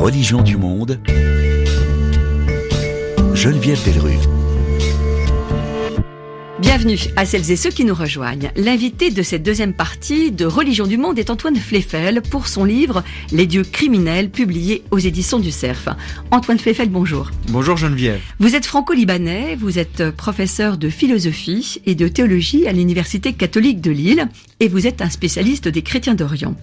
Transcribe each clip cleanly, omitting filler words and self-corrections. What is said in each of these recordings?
Religion du monde, Geneviève Delrue. Bienvenue à celles et ceux qui nous rejoignent. L'invité de cette deuxième partie de Religion du monde est Antoine Fleyfel pour son livre « Les dieux criminels » publié aux éditions du Cerf. Antoine Fleyfel, bonjour. Bonjour Geneviève. Vous êtes franco-libanais, vous êtes professeur de philosophie et de théologie à l'Université catholique de Lille et vous êtes un spécialiste des chrétiens d'Orient.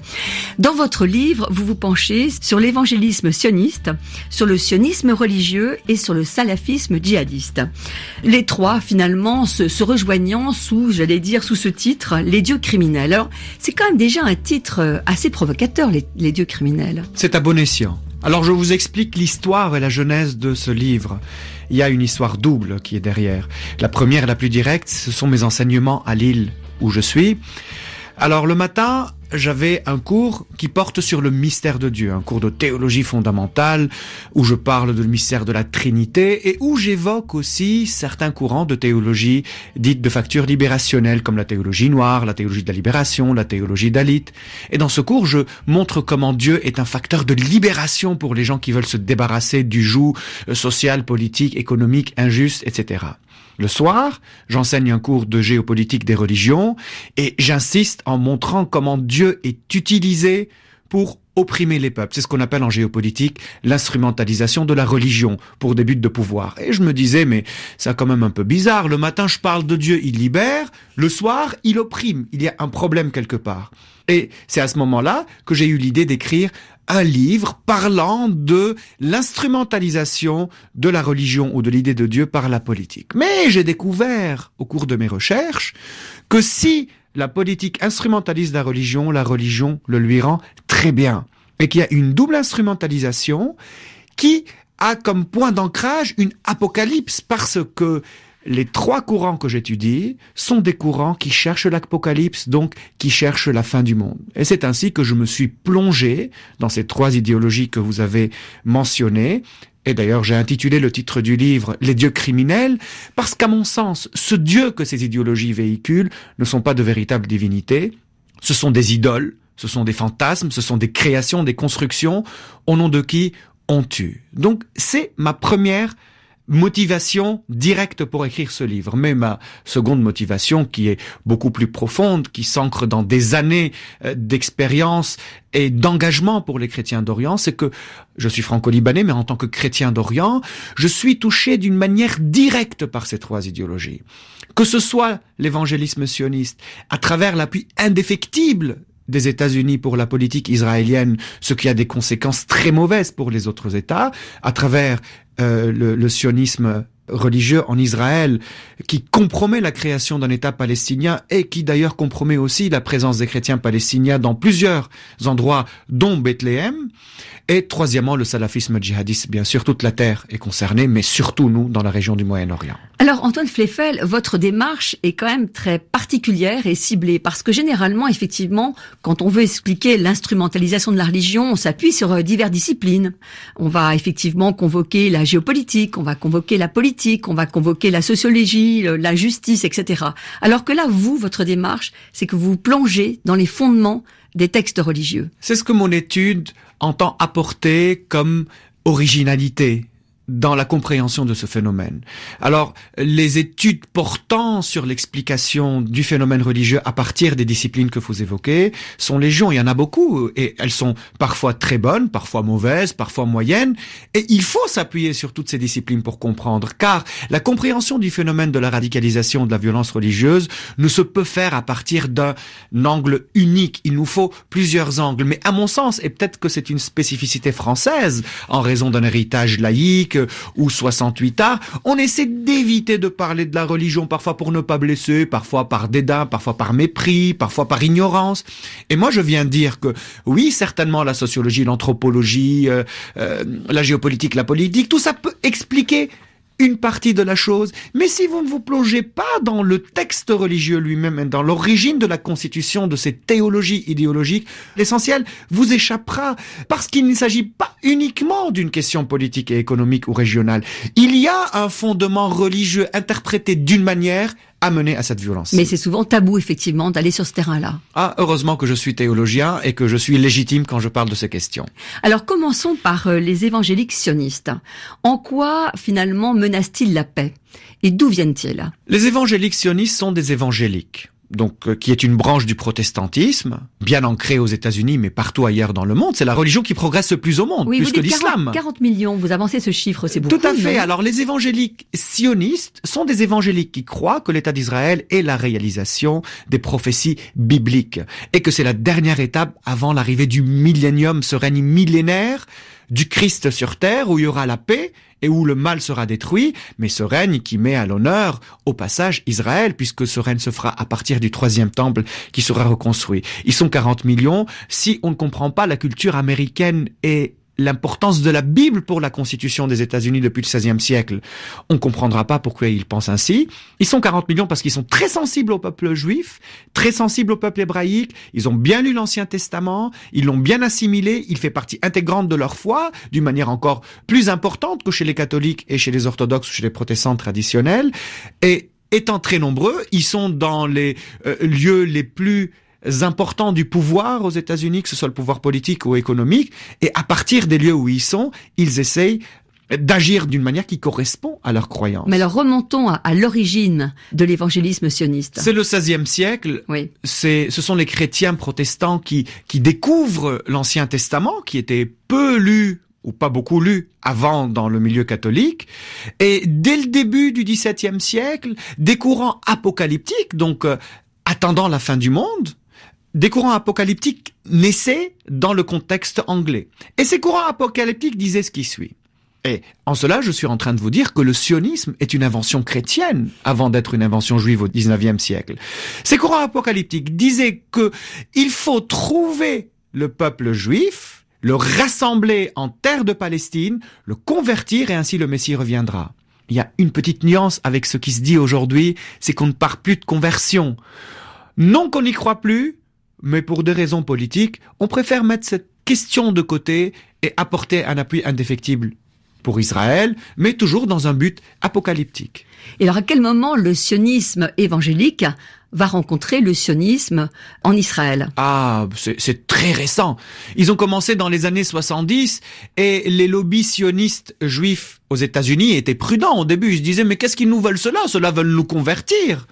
Dans votre livre, vous vous penchez sur l'évangélisme sioniste, sur le sionisme religieux et sur le salafisme djihadiste. Les trois, finalement, se rejoignant sous ce titre, les dieux criminels. Alors, c'est quand même déjà un titre assez provocateur, les dieux criminels. C'est à bon escient. Alors, je vous explique l'histoire et la genèse de ce livre. Il y a une histoire double qui est derrière. La première, la plus directe, ce sont mes enseignements à Lille, où je suis. Alors, le matin, j'avais un cours qui porte sur le mystère de Dieu, un cours de théologie fondamentale où je parle du mystère de la Trinité et où j'évoque aussi certains courants de théologie dite de facture libérationnelle comme la théologie noire, la théologie de la libération, la théologie dalit. Et dans ce cours, je montre comment Dieu est un facteur de libération pour les gens qui veulent se débarrasser du joug social, politique, économique, injuste, etc. Le soir, j'enseigne un cours de géopolitique des religions et j'insiste en montrant comment Dieu est utilisé pour opprimer les peuples. C'est ce qu'on appelle en géopolitique l'instrumentalisation de la religion pour des buts de pouvoir. Et je me disais, mais c'est quand même un peu bizarre. Le matin, je parle de Dieu, il libère. Le soir, il opprime. Il y a un problème quelque part. Et c'est à ce moment-là que j'ai eu l'idée d'écrire un livre parlant de l'instrumentalisation de la religion ou de l'idée de Dieu par la politique. Mais j'ai découvert, au cours de mes recherches, que si la politique instrumentalise la religion le lui rend très bien. Et qu'il y a une double instrumentalisation qui a comme point d'ancrage une apocalypse parce que les trois courants que j'étudie sont des courants qui cherchent l'apocalypse, donc qui cherchent la fin du monde. Et c'est ainsi que je me suis plongé dans ces trois idéologies que vous avez mentionnées. Et d'ailleurs, j'ai intitulé le titre du livre « Les dieux criminels » parce qu'à mon sens, ce Dieu que ces idéologies véhiculent ne sont pas de véritables divinités. Ce sont des idoles, ce sont des fantasmes, ce sont des créations, des constructions au nom de qui on tue. Donc, c'est ma première motivation directe pour écrire ce livre. Mais ma seconde motivation, qui est beaucoup plus profonde, qui s'ancre dans des années d'expérience et d'engagement pour les chrétiens d'Orient, c'est que je suis franco-libanais, mais en tant que chrétien d'Orient, je suis touché d'une manière directe par ces trois idéologies. Que ce soit l'évangélisme sioniste, à travers l'appui indéfectible des États-Unis pour la politique israélienne, ce qui a des conséquences très mauvaises pour les autres États, à travers le sionisme religieux en Israël, qui compromet la création d'un État palestinien et qui d'ailleurs compromet aussi la présence des chrétiens palestiniens dans plusieurs endroits, dont Bethléem. Et troisièmement, le salafisme djihadiste. Bien sûr, toute la terre est concernée, mais surtout nous, dans la région du Moyen-Orient. Alors, Antoine Fleyfel, votre démarche est quand même très particulière et ciblée, parce que généralement, effectivement, quand on veut expliquer l'instrumentalisation de la religion, on s'appuie sur diverses disciplines. On va effectivement convoquer la géopolitique, on va convoquer la politique, on va convoquer la sociologie, la justice, etc. Alors que là, votre démarche, c'est que vous plongez dans les fondements des textes religieux. C'est ce que mon étude entend apporter comme originalité dans la compréhension de ce phénomène. Alors, les études portant sur l'explication du phénomène religieux à partir des disciplines que vous évoquez sont légion. Il y en a beaucoup et elles sont parfois très bonnes, parfois mauvaises, parfois moyennes. Et il faut s'appuyer sur toutes ces disciplines pour comprendre, car la compréhension du phénomène de la radicalisation de la violence religieuse ne se peut faire à partir d'un angle unique. Il nous faut plusieurs angles. Mais à mon sens, et peut-être que c'est une spécificité française, en raison d'un héritage laïque, ou 68A, on essaie d'éviter de parler de la religion, parfois pour ne pas blesser, parfois par dédain, parfois par mépris, parfois par ignorance. Et moi, je viens dire que oui, certainement la sociologie, l'anthropologie, la géopolitique, la politique, tout ça peut expliquer une partie de la chose, mais si vous ne vous plongez pas dans le texte religieux lui-même, dans l'origine de la constitution de ces théologies idéologiques, l'essentiel vous échappera, parce qu'il ne s'agit pas uniquement d'une question politique et économique ou régionale. Il y a un fondement religieux interprété d'une manière amené à cette violence. Mais c'est souvent tabou, effectivement, d'aller sur ce terrain-là. Ah, heureusement que je suis théologien et que je suis légitime quand je parle de ces questions. Alors, commençons par les évangéliques sionistes. En quoi, finalement, menacent-ils la paix? Et d'où viennent-ils? Les évangéliques sionistes sont des évangéliques, donc qui est une branche du protestantisme, bien ancrée aux États-Unis, mais partout ailleurs dans le monde. C'est la religion qui progresse le plus au monde, oui, plus que l'islam. 40 millions, vous avancez ce chiffre, c'est beaucoup. Tout à fait. Mais... Alors, les évangéliques sionistes sont des évangéliques qui croient que l'État d'Israël est la réalisation des prophéties bibliques et que c'est la dernière étape avant l'arrivée du millénium, ce règne millénaire du Christ sur terre où il y aura la paix et où le mal sera détruit, mais ce règne qui met à l'honneur, au passage, Israël, puisque ce règne se fera à partir du 3e temple qui sera reconstruit. Ils sont 40 millions. Si on ne comprend pas la culture américaine et l'importance de la Bible pour la constitution des États-Unis depuis le XVIe siècle, on ne comprendra pas pourquoi ils pensent ainsi. Ils sont 40 millions parce qu'ils sont très sensibles au peuple juif, très sensibles au peuple hébraïque, ils ont bien lu l'Ancien Testament, ils l'ont bien assimilé, il fait partie intégrante de leur foi, d'une manière encore plus importante que chez les catholiques et chez les orthodoxes ou chez les protestants traditionnels, et étant très nombreux, ils sont dans les lieux les plus importants du pouvoir aux États-Unis, que ce soit le pouvoir politique ou économique, et à partir des lieux où ils sont, ils essayent d'agir d'une manière qui correspond à leurs croyances. Mais alors remontons à l'origine de l'évangélisme sioniste. C'est le XVIe siècle. Oui. Ce sont les chrétiens protestants qui découvrent l'Ancien Testament, qui était peu lu ou pas beaucoup lu avant dans le milieu catholique. Et dès le début du XVIIe siècle, des courants apocalyptiques, donc attendant la fin du monde, des courants apocalyptiques naissaient dans le contexte anglais. Et ces courants apocalyptiques disaient ce qui suit. Et en cela, je suis en train de vous dire que le sionisme est une invention chrétienne avant d'être une invention juive au XIXe siècle. Ces courants apocalyptiques disaient que il faut trouver le peuple juif, le rassembler en terre de Palestine, le convertir et ainsi le Messie reviendra. Il y a une petite nuance avec ce qui se dit aujourd'hui, c'est qu'on ne parle plus de conversion. Non qu'on n'y croit plus, mais pour des raisons politiques, on préfère mettre cette question de côté et apporter un appui indéfectible pour Israël, mais toujours dans un but apocalyptique. Et alors à quel moment le sionisme évangélique va rencontrer le sionisme en Israël? Ah, c'est très récent. Ils ont commencé dans les années 70 et les lobbies sionistes juifs aux États-Unis étaient prudents au début. Ils se disaient, mais qu'est-ce qu'ils nous veulent cela? Cela veulent nous convertir.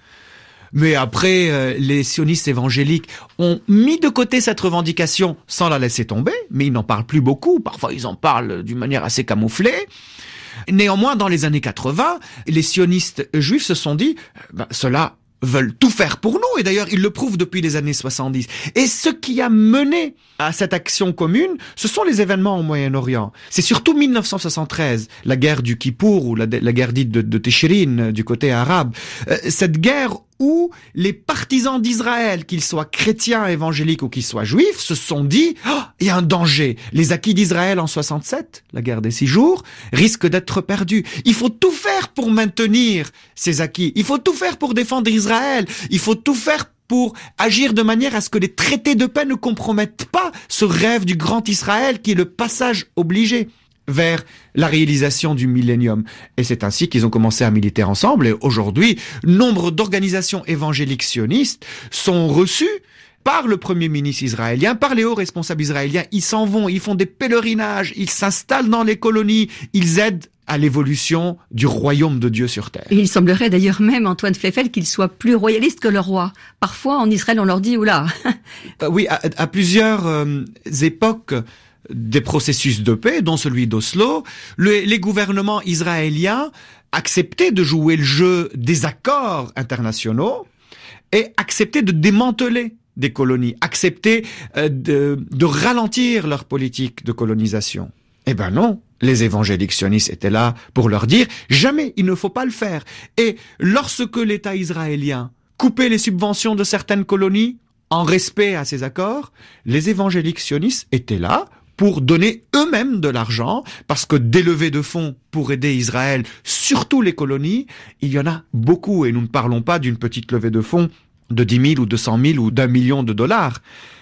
Mais après, les sionistes évangéliques ont mis de côté cette revendication sans la laisser tomber, mais ils n'en parlent plus beaucoup. Parfois, ils en parlent d'une manière assez camouflée. Néanmoins, dans les années 80, les sionistes juifs se sont dit, cela veulent tout faire pour nous, et d'ailleurs ils le prouvent depuis les années 70. Et ce qui a mené à cette action commune, ce sont les événements au Moyen-Orient. C'est surtout 1973, la guerre du Kippour, ou la guerre dite de Teshrin, du côté arabe. Cette guerre où les partisans d'Israël, qu'ils soient chrétiens, évangéliques ou qu'ils soient juifs, se sont dit « il y a un danger. Les acquis d'Israël en 67, la guerre des 6 jours, risquent d'être perdus. Il faut tout faire pour maintenir ces acquis. Il faut tout faire pour défendre Israël. Il faut tout faire pour agir de manière à ce que les traités de paix ne compromettent pas ce rêve du grand Israël qui est le passage obligé vers la réalisation du millénium. Et c'est ainsi qu'ils ont commencé à militer ensemble. Et aujourd'hui, nombre d'organisations évangéliques sionistes sont reçues par le premier ministre israélien, par les hauts responsables israéliens. Ils s'en vont, ils font des pèlerinages, ils s'installent dans les colonies, ils aident à l'évolution du royaume de Dieu sur terre. Et il semblerait d'ailleurs même, Antoine Fleffel, qu'il soit plus royaliste que le roi. Parfois, en Israël, on leur dit « oula ». Oui, à plusieurs époques des processus de paix, dont celui d'Oslo, les gouvernements israéliens acceptaient de jouer le jeu des accords internationaux et acceptaient de démanteler des colonies, acceptaient de ralentir leur politique de colonisation. Eh ben non, les évangéliques sionistes étaient là pour leur dire « jamais, il ne faut pas le faire ». Et lorsque l'État israélien coupait les subventions de certaines colonies, en respect à ces accords, les évangéliques sionistes étaient là pour donner eux-mêmes de l'argent, parce que des levées de fonds pour aider Israël, surtout les colonies, il y en a beaucoup, et nous ne parlons pas d'une petite levée de fonds de 10 000 ou de 100 000 ou d'1 million de dollars.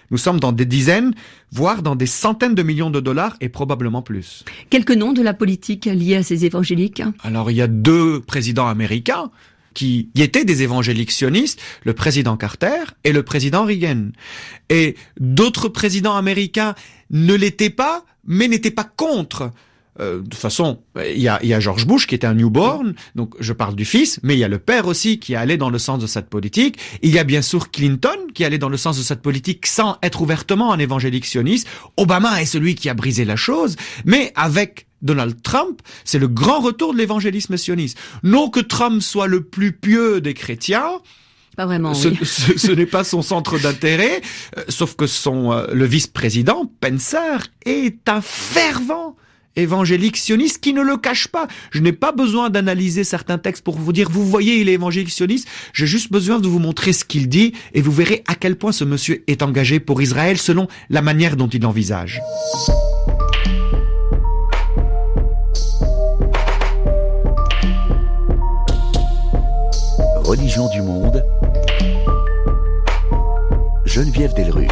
Nous sommes dans des dizaines, voire dans des centaines de millions de dollars, et probablement plus. Quelques noms de la politique liés à ces évangéliques? Alors il y a 2 présidents américains, qui étaient des évangéliques sionistes, le président Carter et le président Reagan. Et d'autres présidents américains ne l'étaient pas, mais n'étaient pas contre. De toute façon, il y a George Bush qui était un newborn, donc je parle du fils, mais il y a le père aussi qui allait dans le sens de cette politique. Il y a bien sûr Clinton qui allait dans le sens de cette politique sans être ouvertement un évangélique sioniste. Obama est celui qui a brisé la chose, mais avec Donald Trump, c'est le grand retour de l'évangélisme sioniste. Non que Trump soit le plus pieux des chrétiens, pas vraiment, oui. Ce n'est pas son centre d'intérêt, sauf que le vice-président, Pencer, est un fervent évangélique sioniste qui ne le cache pas. Je n'ai pas besoin d'analyser certains textes pour vous dire, vous voyez, il est évangélique sioniste. J'ai juste besoin de vous montrer ce qu'il dit et vous verrez à quel point ce monsieur est engagé pour Israël selon la manière dont il l'envisage. Religion du monde. Geneviève Delrues.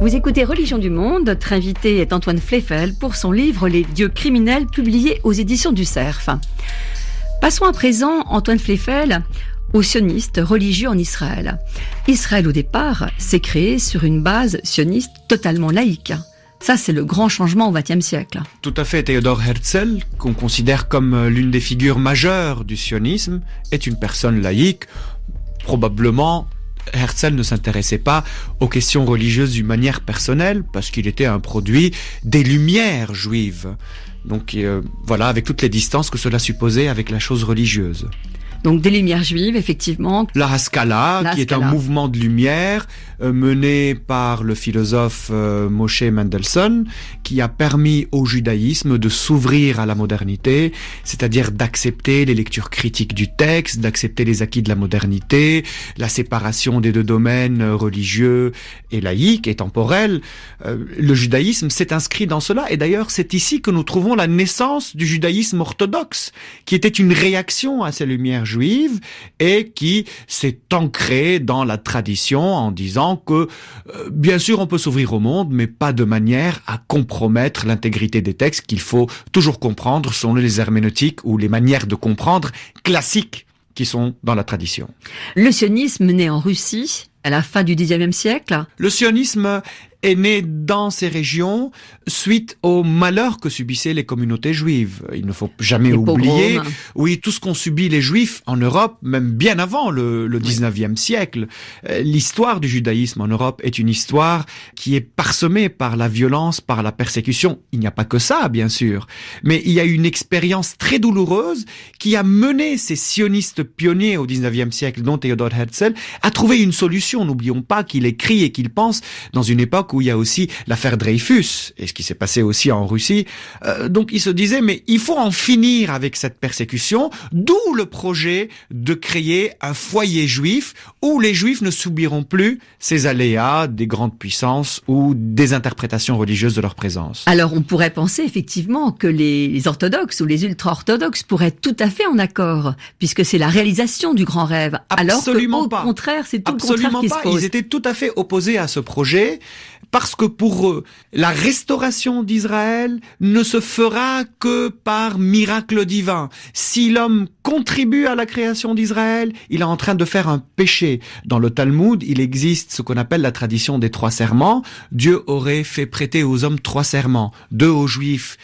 Vous écoutez Religion du monde. Notre invité est Antoine Fleifel pour son livre Les dieux criminels, publié aux éditions du Cerf. Passons à présent, Antoine Fleifel, aux sionistes religieux en Israël. Israël, au départ, s'est créé sur une base sioniste totalement laïque. Ça, c'est le grand changement au XXe siècle. Tout à fait. Theodor Herzl, qu'on considère comme l'une des figures majeures du sionisme, est une personne laïque. Probablement, Herzl ne s'intéressait pas aux questions religieuses d'une manière personnelle, parce qu'il était un produit des Lumières juives. Donc voilà, avec toutes les distances que cela supposait avec la chose religieuse. Donc des Lumières juives, effectivement. La Haskalah, qui est un mouvement de lumière mené par le philosophe Moshe Mendelssohn, qui a permis au judaïsme de s'ouvrir à la modernité, c'est-à-dire d'accepter les lectures critiques du texte, d'accepter les acquis de la modernité, la séparation des deux domaines religieux et laïques et temporels. Le judaïsme s'est inscrit dans cela, et d'ailleurs c'est ici que nous trouvons la naissance du judaïsme orthodoxe, qui était une réaction à ces lumières juive et qui s'est ancré dans la tradition en disant que bien sûr on peut s'ouvrir au monde mais pas de manière à compromettre l'intégrité des textes, qu'il faut toujours comprendre selon les herméneutiques ou les manières de comprendre classiques qui sont dans la tradition. Le sionisme naît en Russie à la fin du XIXe siècle. Le sionisme est né dans ces régions suite aux malheurs que subissaient les communautés juives. Il ne faut jamais oublier, oui, tout ce qu'ont subi les juifs en Europe, même bien avant le 19e siècle. L'histoire du judaïsme en Europe est une histoire qui est parsemée par la violence, par la persécution. Il n'y a pas que ça, bien sûr, mais il y a une expérience très douloureuse qui a mené ces sionistes pionniers au 19e siècle, dont Theodor Herzl, à trouver une solution. N'oublions pas qu'il écrit et qu'il pense dans une époque où il y a aussi l'affaire Dreyfus, et ce qui s'est passé aussi en Russie. Donc il se disait, mais il faut en finir avec cette persécution, d'où le projet de créer un foyer juif où les juifs ne subiront plus ces aléas des grandes puissances ou des interprétations religieuses de leur présence. Alors on pourrait penser effectivement que les orthodoxes ou les ultra-orthodoxes pourraient être tout à fait en accord, puisque c'est la réalisation du grand rêve. Absolument alors pas. Au contraire, c'est tout Absolument le contraire qui se pose. Ils étaient tout à fait opposés à ce projet, parce que pour eux, la restauration d'Israël ne se fera que par miracle divin. Si l'homme contribue à la création d'Israël, il est en train de faire un péché. Dans le Talmud, il existe ce qu'on appelle la tradition des 3 serments. Dieu aurait fait prêter aux hommes 3 serments. 2 aux Juifs,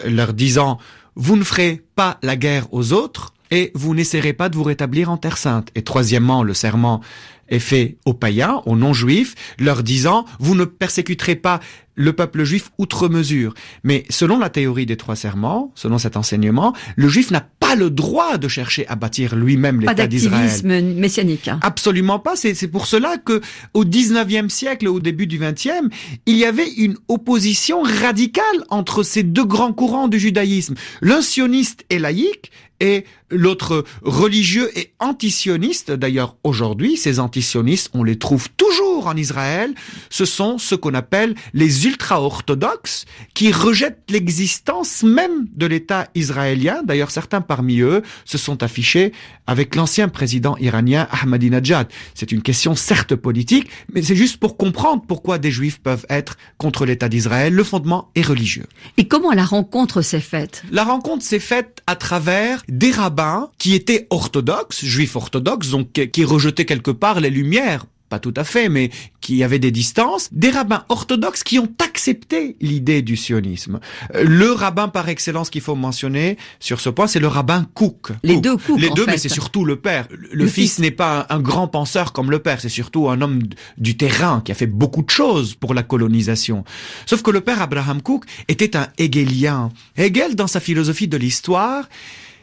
leur disant « Vous ne ferez pas la guerre aux autres et vous n'essaierez pas de vous rétablir en Terre Sainte. » Et troisièmement, le serment est fait aux païens, aux non-juifs, leur disant « Vous ne persécuterez pas le peuple juif outre mesure. » Mais selon la théorie des 3 serments, selon cet enseignement, le juif n'a pas le droit de chercher à bâtir lui-même l'État d'Israël. Pas d'activisme messianique. Absolument pas. C'est pour cela que au 19e siècle, au début du 20e, il y avait une opposition radicale entre ces 2 grands courants du judaïsme. L'un sioniste et laïque, et l'autre religieux et antisioniste. D'ailleurs, aujourd'hui, ces antisionistes, on les trouve toujours en Israël. Ce sont ce qu'on appelle les des ultra-orthodoxes qui rejettent l'existence même de l'État israélien. D'ailleurs, certains parmi eux se sont affichés avec l'ancien président iranien Ahmadinejad. C'est une question certes politique, mais c'est juste pour comprendre pourquoi des juifs peuvent être contre l'État d'Israël. Le fondement est religieux. Et comment la rencontre s'est faite? La rencontre s'est faite à travers des rabbins qui étaient orthodoxes, juifs orthodoxes, donc qui rejetaient quelque part les Lumières. Pas tout à fait, mais qui avaient des distances, des rabbins orthodoxes qui ont accepté l'idée du sionisme. Le rabbin par excellence qu'il faut mentionner sur ce point, c'est le rabbin Kook. Les deux Kook, Les deux, en fait. mais c'est surtout le père. Le fils n'est pas un grand penseur comme le père, c'est surtout un homme du terrain qui a fait beaucoup de choses pour la colonisation. Sauf que le père Abraham Kook était un hegelien. Hegel, dans sa philosophie de l'histoire,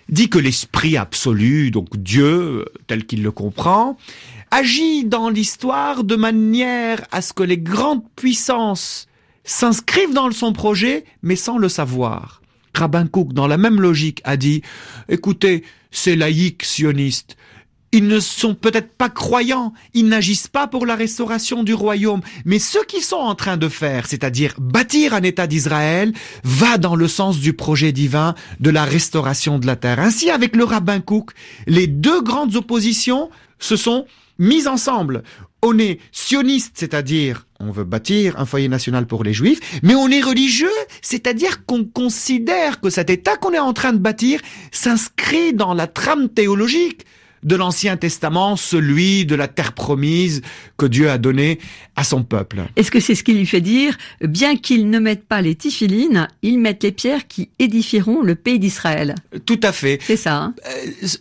dit que l'esprit absolu, donc Dieu, tel qu'il le comprend, agit dans l'histoire de manière à ce que les grandes puissances s'inscrivent dans son projet, mais sans le savoir. Rabbin Kook, dans la même logique, a dit « Écoutez, ces laïcs sionistes, ils ne sont peut-être pas croyants, ils n'agissent pas pour la restauration du royaume, mais ce qu'ils sont en train de faire, c'est-à-dire bâtir un État d'Israël, va dans le sens du projet divin de la restauration de la terre. » Ainsi, avec le rabbin Kook, les deux grandes oppositions se sont mises ensemble. On est sioniste, c'est-à-dire on veut bâtir un foyer national pour les juifs, mais on est religieux, c'est-à-dire qu'on considère que cet État qu'on est en train de bâtir s'inscrit dans la trame théologique de l'Ancien Testament, celui de la terre promise que Dieu a donnée à son peuple. Est-ce que c'est ce qui lui fait dire, bien qu'ils ne mettent pas les téphilines, ils mettent les pierres qui édifieront le pays d'Israël? Tout à fait. C'est ça, hein?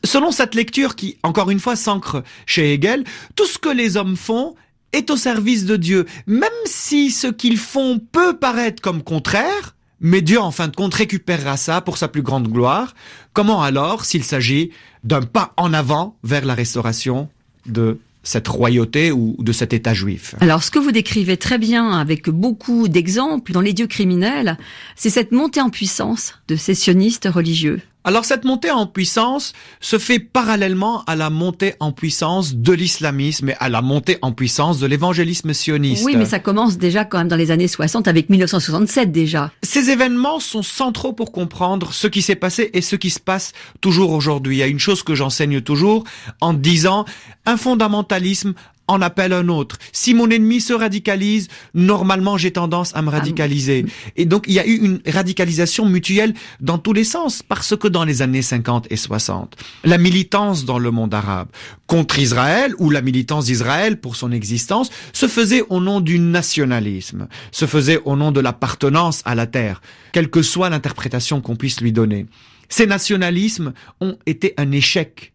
Selon cette lecture qui, encore une fois, s'ancre chez Hegel, tout ce que les hommes font est au service de Dieu. Même si ce qu'ils font peut paraître comme contraire, mais Dieu, en fin de compte, récupérera ça pour sa plus grande gloire. Comment alors, s'il s'agit d'un pas en avant vers la restauration de cette royauté ou de cet État juif? Alors, ce que vous décrivez très bien avec beaucoup d'exemples dans les dieux criminels, c'est cette montée en puissance de ces sionistes religieux. Alors cette montée en puissance se fait parallèlement à la montée en puissance de l'islamisme et à la montée en puissance de l'évangélisme sioniste. Oui, mais ça commence déjà quand même dans les années 60 avec 1967 déjà. Ces événements sont centraux pour comprendre ce qui s'est passé et ce qui se passe toujours aujourd'hui. Il y a une chose que j'enseigne toujours en disant un fondamentalisme en appelle un autre. Si mon ennemi se radicalise, normalement j'ai tendance à me radicaliser. Et donc il y a eu une radicalisation mutuelle dans tous les sens, parce que dans les années 50 et 60, la militance dans le monde arabe contre Israël, ou la militance d'Israël pour son existence, se faisait au nom du nationalisme, se faisait au nom de l'appartenance à la terre, quelle que soit l'interprétation qu'on puisse lui donner. Ces nationalismes ont été un échec.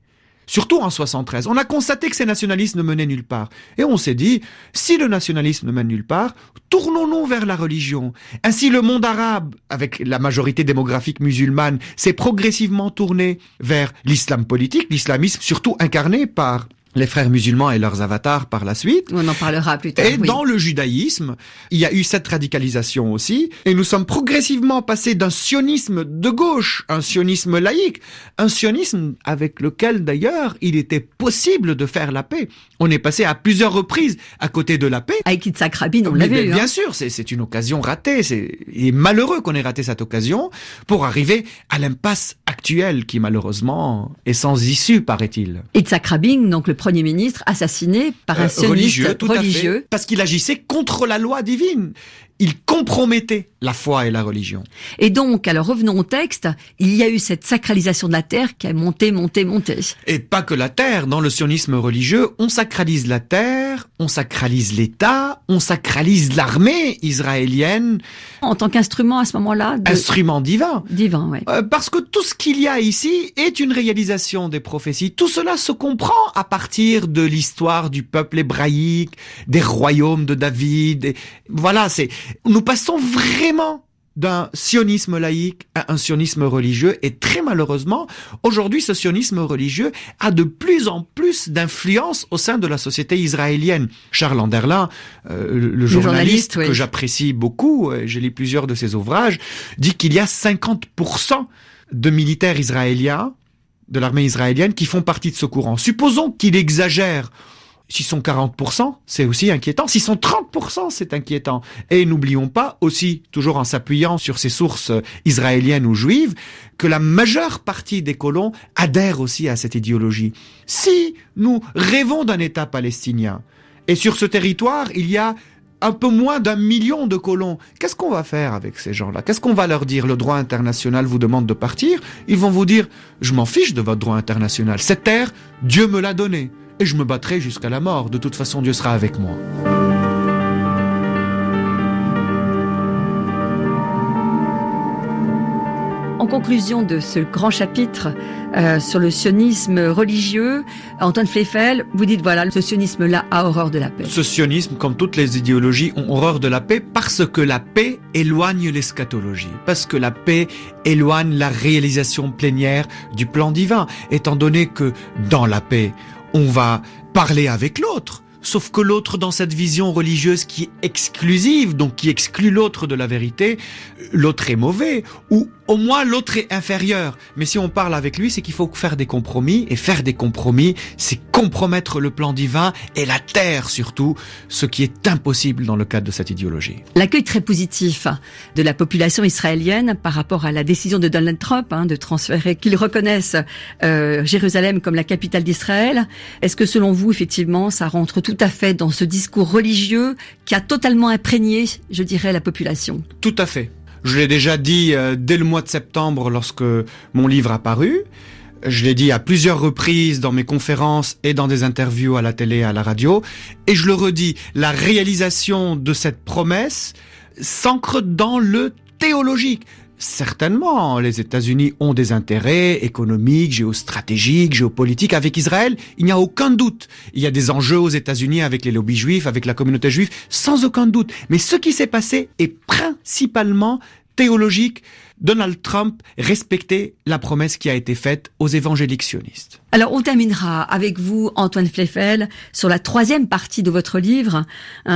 Surtout en 73. On a constaté que ces nationalismes ne menaient nulle part. Et on s'est dit, si le nationalisme ne mène nulle part, tournons-nous vers la religion. Ainsi, le monde arabe, avec la majorité démographique musulmane, s'est progressivement tourné vers l'islam politique, l'islamisme surtout incarné par les frères musulmans et leurs avatars par la suite. On en parlera plus tard. Et oui. dans le judaïsme, il y a eu cette radicalisation aussi. Et nous sommes progressivement passés d'un sionisme de gauche, un sionisme laïque, un sionisme avec lequel d'ailleurs il était possible de faire la paix. On est passé à plusieurs reprises à côté de la paix. Avec Yitzhak Rabin, on l'avait eu. Bien sûr, c'est une occasion ratée. Il est malheureux qu'on ait raté cette occasion pour arriver à l'impasse actuelle qui malheureusement est sans issue, paraît-il. Yitzhak Rabin, donc le Premier ministre, assassiné par un sioniste religieux. Parce qu'il agissait contre la loi divine. Il compromettait la foi et la religion. Et donc, alors revenons au texte, il y a eu cette sacralisation de la terre qui a monté. Et pas que la terre. Dans le sionisme religieux, on sacralise la terre, on sacralise l'État, on sacralise l'armée israélienne. En tant qu'instrument à ce moment-là Instrument divin. Divin, oui. Parce que tout ce qu'il y a ici est une réalisation des prophéties. Tout cela se comprend à partir de l'histoire du peuple hébraïque, des royaumes de David. Voilà, nous passons vraiment d'un sionisme laïque à un sionisme religieux, et très malheureusement, aujourd'hui, ce sionisme religieux a de plus en plus d'influence au sein de la société israélienne. Charles Anderlin, le journaliste oui, que j'apprécie beaucoup, j'ai lu plusieurs de ses ouvrages, dit qu'il y a 50% de militaires israéliens, de l'armée israélienne, qui font partie de ce courant. Supposons qu'il exagère. S'ils sont 40%, c'est aussi inquiétant. S'ils sont 30%, c'est inquiétant. Et n'oublions pas aussi, toujours en s'appuyant sur ces sources israéliennes ou juives, que la majeure partie des colons adhèrent aussi à cette idéologie. Si nous rêvons d'un État palestinien, et sur ce territoire, il y a un peu moins d'1 million de colons, qu'est-ce qu'on va faire avec ces gens-là? Qu'est-ce qu'on va leur dire? Le droit international vous demande de partir? Ils vont vous dire, je m'en fiche de votre droit international. Cette terre, Dieu me l'a donnée. Et je me battrai jusqu'à la mort. De toute façon, Dieu sera avec moi. En conclusion de ce grand chapitre sur le sionisme religieux, Antoine Fleifel, vous dites voilà, ce sionisme-là a horreur de la paix. Ce sionisme, comme toutes les idéologies, ont horreur de la paix parce que la paix éloigne l'eschatologie, parce que la paix éloigne la réalisation plénière du plan divin, étant donné que dans la paix, on va parler avec l'autre. Sauf que l'autre, dans cette vision religieuse qui est exclusive, donc qui exclut l'autre de la vérité, l'autre est mauvais, ou au moins l'autre est inférieur. Mais si on parle avec lui, c'est qu'il faut faire des compromis, et faire des compromis, c'est compromettre le plan divin et la terre surtout, ce qui est impossible dans le cadre de cette idéologie. L'accueil très positif de la population israélienne par rapport à la décision de Donald Trump de transférer, qu'ils reconnaissent Jérusalem comme la capitale d'Israël, est-ce que selon vous, effectivement, ça rentre tout à fait dans ce discours religieux qui a totalement imprégné, je dirais, la population? Tout à fait. Je l'ai déjà dit dès le mois de septembre lorsque mon livre a paru. Je l'ai dit à plusieurs reprises dans mes conférences et dans des interviews à la télé et à la radio. Et je le redis, la réalisation de cette promesse s'ancre dans le théologique. Certainement, les États-Unis ont des intérêts économiques, géostratégiques, géopolitiques avec Israël. Il n'y a aucun doute. Il y a des enjeux aux États-Unis avec les lobbies juifs, avec la communauté juive, sans aucun doute. Mais ce qui s'est passé est principalement théologique. Donald Trump respectait la promesse qui a été faite aux évangéliques sionistes. Alors, on terminera avec vous, Antoine Fleifel, sur la 3e partie de votre livre,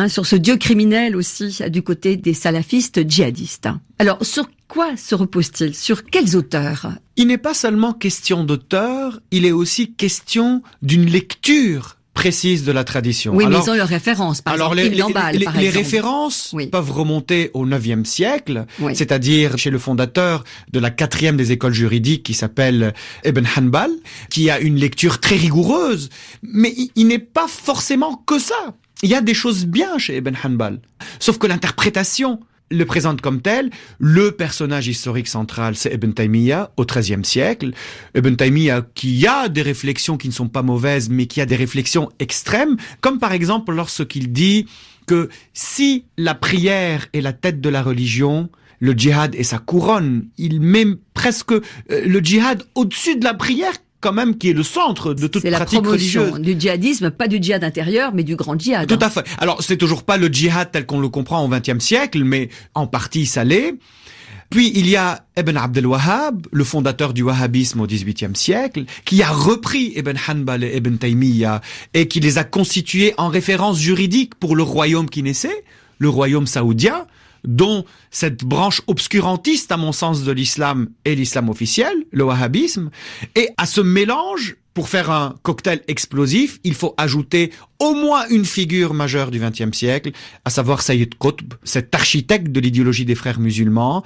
sur ce Dieu criminel aussi, du côté des salafistes djihadistes. Alors, sur quoi se repose-t-il? Sur quels auteurs? Il n'est pas seulement question d'auteur, il est aussi question d'une lecture précise de la tradition. Oui, mais ils ont leurs références. Par exemple, les références peuvent remonter au 9e siècle, c'est-à-dire chez le fondateur de la 4e des écoles juridiques qui s'appelle Ibn Hanbal, qui a une lecture très rigoureuse. Mais il n'est pas forcément que ça. Il y a des choses bien chez Ibn Hanbal. Sauf que l'interprétation le présente comme tel. Le personnage historique central, c'est Ibn Taymiyyah, au XIIIe siècle. Ibn Taymiyyah qui a des réflexions qui ne sont pas mauvaises, mais qui a des réflexions extrêmes, comme par exemple lorsqu'il dit que si la prière est la tête de la religion, le djihad est sa couronne. Il met presque le djihad au-dessus de la prière, quand même, qui est le centre de toute pratique religieuse. C'est la promotion du djihadisme, pas du djihad intérieur, mais du grand djihad. Tout à fait. Alors, c'est toujours pas le djihad tel qu'on le comprend au XXe siècle, mais en partie ça l'est. Puis, il y a Ibn Abd al-Wahhab, le fondateur du wahhabisme au XVIIIe siècle, qui a repris Ibn Hanbal et Ibn Taymiyyah et qui les a constitués en référence juridique pour le royaume qui naissait, le royaume saoudien, dont cette branche obscurantiste, à mon sens, de l'islam est l'islam officiel, le wahhabisme. Et à ce mélange, pour faire un cocktail explosif, il faut ajouter au moins une figure majeure du XXe siècle, à savoir Sayyid Qutb, cet architecte de l'idéologie des frères musulmans,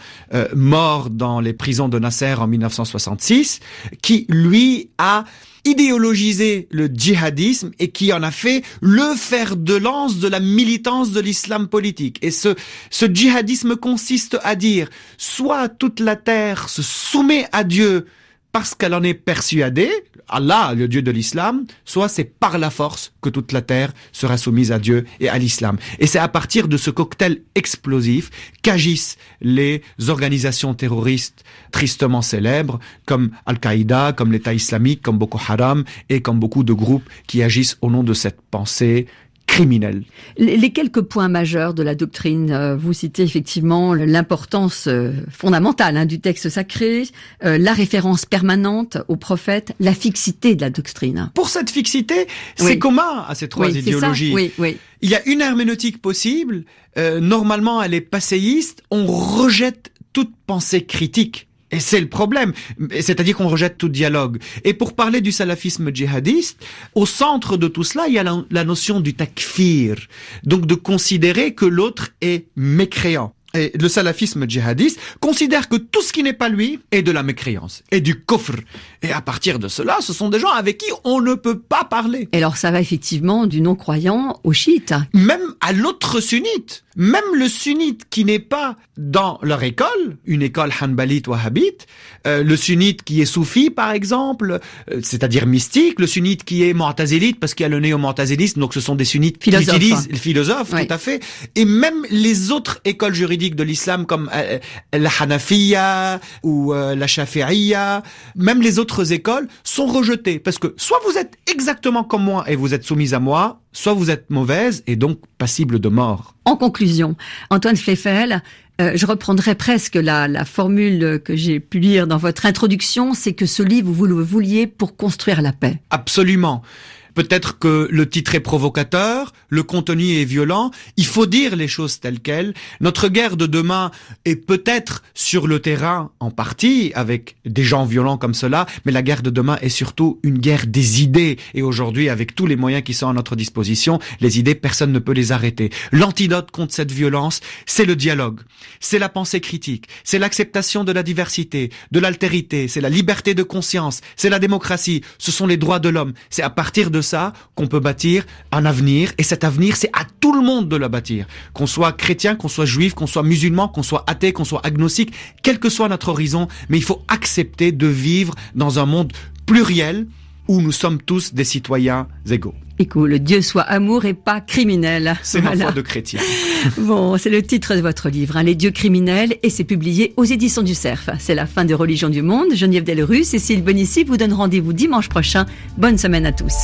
mort dans les prisons de Nasser en 1966, qui, lui, a idéologisé le djihadisme et qui en a fait le fer de lance de la militance de l'islam politique. Et ce djihadisme consiste à dire, soit toute la terre se soumet à Dieu parce qu'elle en est persuadée, Allah, le Dieu de l'islam, soit c'est par la force que toute la terre sera soumise à Dieu et à l'islam. Et c'est à partir de ce cocktail explosif qu'agissent les organisations terroristes tristement célèbres, comme Al-Qaïda, comme l'État islamique, comme Boko Haram, et comme beaucoup de groupes qui agissent au nom de cette pensée criminelle. Les quelques points majeurs de la doctrine, vous citez effectivement l'importance fondamentale du texte sacré, la référence permanente au prophète, la fixité de la doctrine. Pour cette fixité, c'est commun à ces trois idéologies. Il y a une herméneutique possible, normalement elle est passéiste, on rejette toute pensée critique. Et c'est le problème. C'est-à-dire qu'on rejette tout dialogue. Et pour parler du salafisme djihadiste, au centre de tout cela, il y a la notion du takfir. Donc de considérer que l'autre est mécréant. Et le salafisme djihadiste considère que tout ce qui n'est pas lui est de la mécréance, est du kufr. Et à partir de cela, ce sont des gens avec qui on ne peut pas parler. Et alors ça va effectivement du non-croyant au chiite. Même à l'autre sunnite. Même le sunnite qui n'est pas dans leur école, une école hanbalite wahhabite, le sunnite qui est soufi par exemple, c'est-à-dire mystique, le sunnite qui est mu'tazilite parce qu'il y a le néo-mu'tazilisme, donc ce sont des sunnites qui utilisent le philosophe, oui. Tout à fait. Et même les autres écoles juridiques de l'islam comme la Hanafiya ou la Shafi'iyya, même les autres écoles sont rejetées parce que soit vous êtes exactement comme moi et vous êtes soumise à moi, soit vous êtes mauvaise et donc passible de mort. En conclusion, Antoine Fleyfel, je reprendrai presque la formule que j'ai pu lire dans votre introduction, c'est que ce livre, vous le vouliez pour construire la paix. Absolument. Peut-être que le titre est provocateur, le contenu est violent, il faut dire les choses telles quelles. Notre guerre de demain est peut-être sur le terrain en partie, avec des gens violents comme cela, mais la guerre de demain est surtout une guerre des idées. Et aujourd'hui, avec tous les moyens qui sont à notre disposition, les idées, personne ne peut les arrêter. L'antidote contre cette violence, c'est le dialogue, c'est la pensée critique, c'est l'acceptation de la diversité, de l'altérité, c'est la liberté de conscience, c'est la démocratie, ce sont les droits de l'homme. C'est à partir de ça qu'on peut bâtir un avenir, et cet avenir, c'est à tout le monde de le bâtir. Qu'on soit chrétien, qu'on soit juif, qu'on soit musulman, qu'on soit athée, qu'on soit agnostique, quel que soit notre horizon, mais il faut accepter de vivre dans un monde pluriel où nous sommes tous des citoyens égaux. Et que le Dieu soit amour et pas criminel. C'est ma foi de chrétien. Bon, c'est le titre de votre livre, Les dieux criminels, et c'est publié aux éditions du Cerf. C'est la fin de Religion du Monde. Geneviève Dellerue, Cécile Bonissi vous donne rendez-vous dimanche prochain. Bonne semaine à tous.